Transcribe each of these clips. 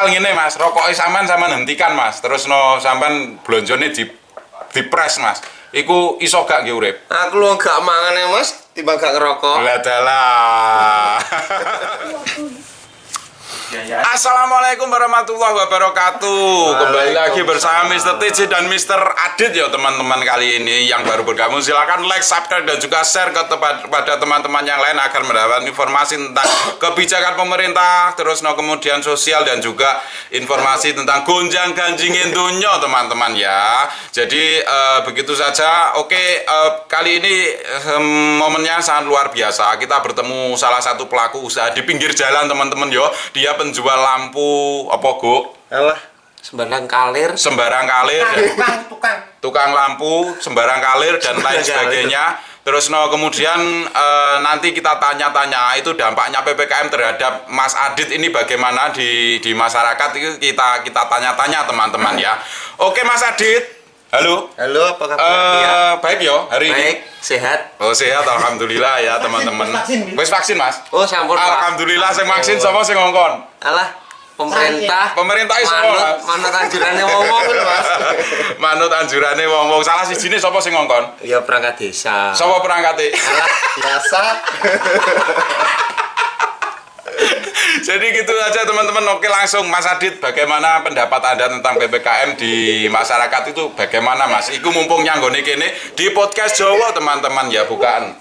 Ngene Mas, rokoknya sampean hentikan Mas. Terus no sampean blonjone di press Mas. Iku iso gak nggih urip? Aku lu gak mangan ya Mas, tiba gak ngerokok. Lah dalah. Assalamualaikum warahmatullahi wabarakatuh. Kembali lagi bersama Mr. TJ dan Mr. Adit ya teman-teman. Kali ini yang baru bergabung silakan like, subscribe dan juga share kepada teman-teman yang lain agar mendapat informasi tentang kebijakan pemerintah, terus kemudian sosial dan juga informasi tentang gonjang ganjingin dunia teman-teman ya. Jadi begitu saja. Oke, kali ini momennya sangat luar biasa. Kita bertemu salah satu pelaku usaha di pinggir jalan teman-teman yo. Dia penjual lampu apa Go? Alah, sembarang kalir tukang lampu sembarang kalir dan lain sebagainya. Terus kemudian nanti kita tanya-tanya itu dampaknya PPKM terhadap Mas Adit ini bagaimana di masyarakat. Itu kita tanya-tanya teman-teman ya. Oke Mas Adit. Halo, apa kabar? Baik yo hari Baik, ini. sehat. Oh sehat, alhamdulillah ya teman-teman. Wis vaksin Mas? Oh sampun Pak. Alhamdulillah sing vaksin sapa sing ngongkon? Alah, pemerintah. Pemerintah iso Mas. Manut anjurane wong-wong lho Mas. Manut anjurane wong-wong. Salah sijine sapa sing ngongkon? Ya perangkat desa. Sapa perangkate? Alah, biasa. Jadi gitu aja teman-teman. Oke langsung Mas Adit, bagaimana pendapat Anda tentang PPKM di masyarakat itu bagaimana Mas? Iku mumpung nyanggone kene di podcast Jawa teman-teman ya bukaan.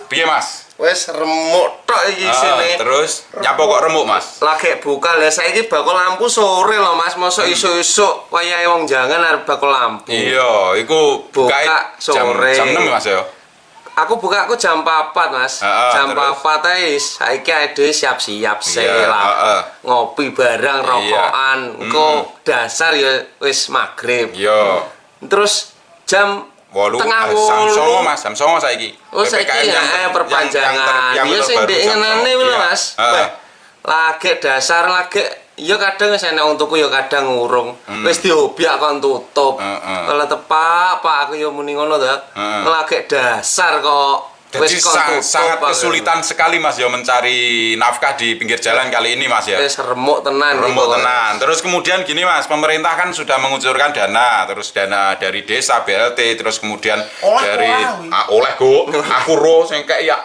Piye Mas? Wes remuk tok iki sini. Terus nyapa kok remuk Mas? Lagi buka lah saiki bakul lampu sore loh Mas, mosok isuk-isuk wayahe wong jangan arep bakul lampu. Iya, iku buka sore. Jam 6 Mas ya. Aku buka jam 4 Mas. Jam 4 wis saiki ade siap-siap lah. Ngopi bareng rokokan. Engko dasar ya wis magrib. Iya. Terus jam 8 tengah Samsung Mas, Samsung saiki. Oh saiki ya perpanjangan. Iya sing ndek ngenane lho Mas. Lagi dasar lagi ya kadang wis enek wong tuku ya kadang ngurung. Wis diobyak kon tutup. Kalau tepak Pak aku ya muni ngono ta. Lagi dasar kok wis sangat kesulitan sekali Mas ya mencari nafkah di pinggir jalan kali ini Mas ya. Wis remuk tenan. Remuk tenan. Terus kemudian gini Mas, pemerintah kan sudah mengucurkan dana, terus dana dari desa BLT, terus kemudian dari oleh Go, aku ro sing kek ya.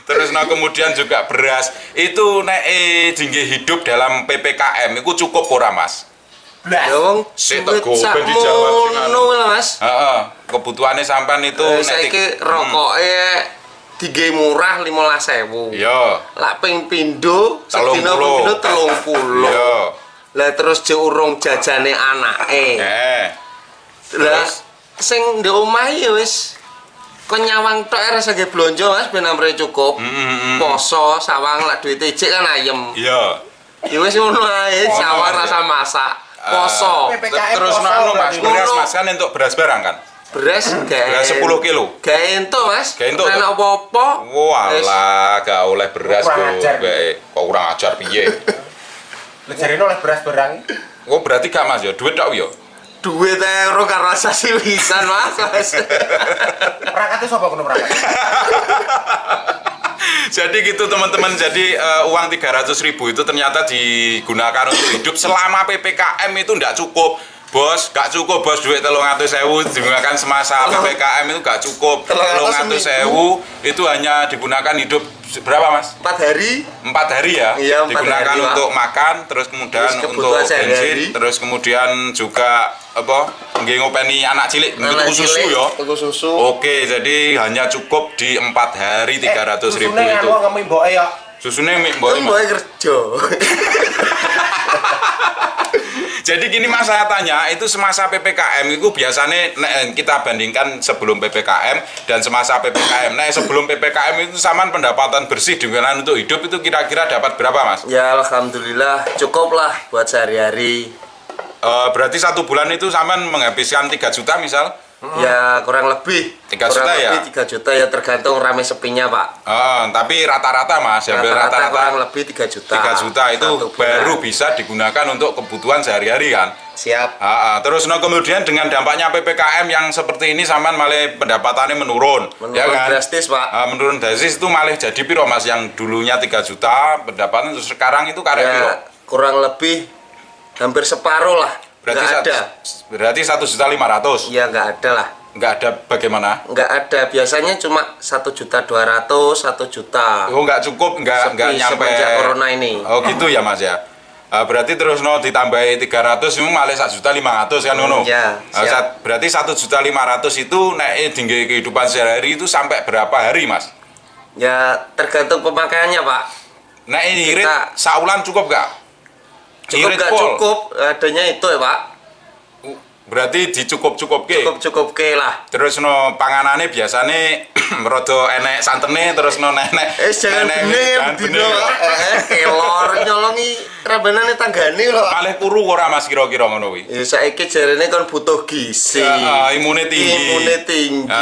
Terus kemudian juga beras. Itu nek dinggih hidup dalam PPKM itu cukup ora Mas? Ya wong sik teko ben dijawab sing ngono Mas. Heeh, kebutuhane sampean itu nek saiki rokoke digawe murah 15.000. Iya. Lak ping pindho sedina pindho 30. Iya. Lah terus urung jajane anake. Lah sing ndek omah ya wis kon nyawang tok ora sage blonjo Mas ben amre cukup. Poso sawang lak duwite ijik kan ayem. Iya. Ya wis ngono ae, sawang rasa masak. Poso. Terus Mas, beras Mas kan entuk beras barang kan? Beras beras 10 kilo. Gak entuk Mas. Gak entuk. Enak apa-apa. Walah, gak oleh beras kok kurang ajar piye. Lejarene oleh beras barang. Oh berarti gak Mas ya, duit tok ya? Duit ero karo rasa siwisan Mas. Perangkate sapa kono perangkat? Jadi gitu teman-teman, jadi uang 300.000 itu ternyata digunakan untuk hidup selama PPKM itu tidak cukup Bos, gak cukup Bos, duit 300.000 digunakan semasa PPKM itu gak cukup. 300.000 itu hanya digunakan hidup berapa Mas? 4 hari. 4 hari ya? Iya, 4 digunakan hari, untuk makan, terus kemudian untuk bensin, terus kemudian juga apa? Nggih ngopeni anak cilik, tuku susu ya. Tuku susu. Oke, jadi hanya cukup di 4 hari 300.000 itu. Susune mboke ya. Susune mboke. Mboke kerja. Jadi gini Mas, saya tanya, itu semasa PPKM itu biasanya kita bandingkan sebelum PPKM dan semasa PPKM. Nah, sebelum PPKM itu saman pendapatan bersih digunakan untuk hidup itu kira-kira dapat berapa Mas? Ya alhamdulillah cukup lah buat sehari-hari. Berarti 1 bulan itu saman menghabiskan 3 juta misal? Ya kurang lebih 3 juta ya? 3 juta ya tergantung rame sepinya Pak. Tapi rata-rata Mas, hampir Rata-rata kurang rata-rata lebih 3 juta. 3 juta itu Satu bulan. baru bisa digunakan untuk kebutuhan sehari-hari kan. Siap. Terus kemudian dengan dampaknya PPKM yang seperti ini sampean malah pendapatannya menurun, ya Menurun kan? drastis Pak. Menurun drastis itu malah jadi piro Mas, yang dulunya 3 juta pendapatan terus sekarang itu karek piro? Ya kurang lebih hampir separuh lah. Berarti Nggak ada. Berarti 1.500.000. Ya nggak ada lah. Nggak ada bagaimana? Nggak ada, biasanya cuma 1.200.000, 1 juta. Oh nggak cukup, nggak nyampe. Semenjak corona ini. Oh gitu ya Mas ya. Berarti terus ditambahi 300 itu malah 1.500.000 kan ngono. Ya, siap. Berarti 1.500.000 itu naik tinggi kehidupan sehari-hari itu sampai berapa hari Mas? Ya tergantung pemakaiannya Pak. Nah ini irit Kita- saulan cukup gak? Cukup Irit nggak pol. cukup, adanya itu ya Pak. Berarti dicukup-cukup ke. Cukup lah. Terus panganane biasane rada enek santene, terus nenek. Jangan nenek- bening ya jangan bedino. bening. Kelor nyolongi rabanane tanggane lho. Malih kuru ora Mas kira-kira ngono kuwi. Ya saiki jarene kan butuh gizi. Imune tinggi. Imune tinggi.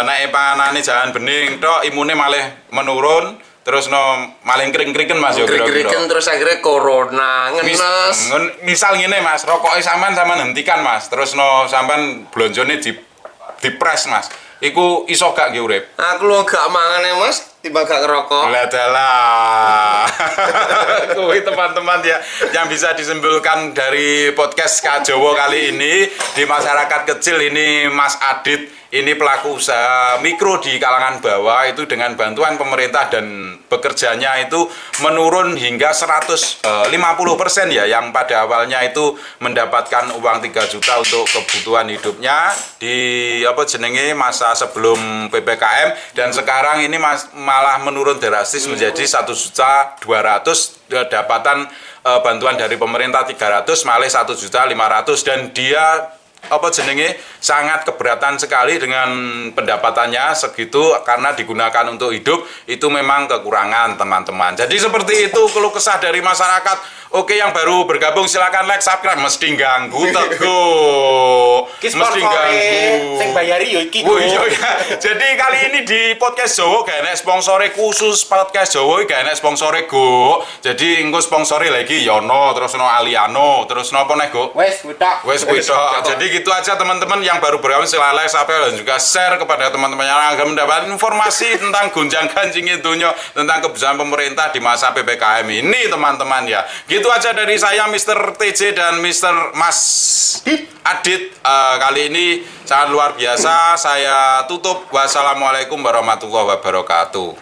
Nek panganane jangan bening tok, imune malih menurun. Terus maling kering-keringen Mas yo kira-kira. Kering-kering terus akhirnya corona ngenes. Misal ngene Mas, rokoke sampean hentikan Mas. Terus sampean blonjone dipres Mas. Iku iso gak nggih urip? Aku lo gak mangan ya Mas, tiba gak ngerokok. Lah dalah. Kuwi teman-teman ya yang bisa disimpulkan dari podcast Kak Jowo kali ini di masyarakat kecil ini Mas Adit ini pelaku usaha mikro di kalangan bawah itu dengan bantuan pemerintah dan bekerjanya itu menurun hingga 150% ya, yang pada awalnya itu mendapatkan uang 3 juta untuk kebutuhan hidupnya di masa sebelum PPKM, dan sekarang ini malah menurun drastis menjadi 1.200.000 dapatan bantuan dari pemerintah 300 malah 1.500.000, dan dia sangat keberatan sekali dengan pendapatannya segitu karena digunakan untuk hidup itu memang kekurangan teman-teman. Jadi seperti itu keluh kesah dari masyarakat. Oke, yang baru bergabung silakan like, subscribe, mesti ganggu teguh. Mesti ganggu. Sing bayari yo iki. Oh iya ya. Jadi kali ini di podcast Jowo gak enek sponsore, khusus podcast Jowo gak enek sponsore Go. Jadi engko sponsore lagi Yono, terus Aliano, terus napa nek Go? Wes witok. Wes kuitok. Jadi gitu aja teman-teman yang baru bergabung silahkan like, subscribe dan juga share kepada teman-teman yang akan mendapatkan informasi tentang gonjang-ganjing dunia, tentang kebijakan pemerintah di masa PPKM ini teman-teman ya. Gitu aja dari saya Mr. TJ dan Mr. Mas Adit. Kali ini sangat luar biasa. Saya tutup. Wassalamualaikum warahmatullahi wabarakatuh.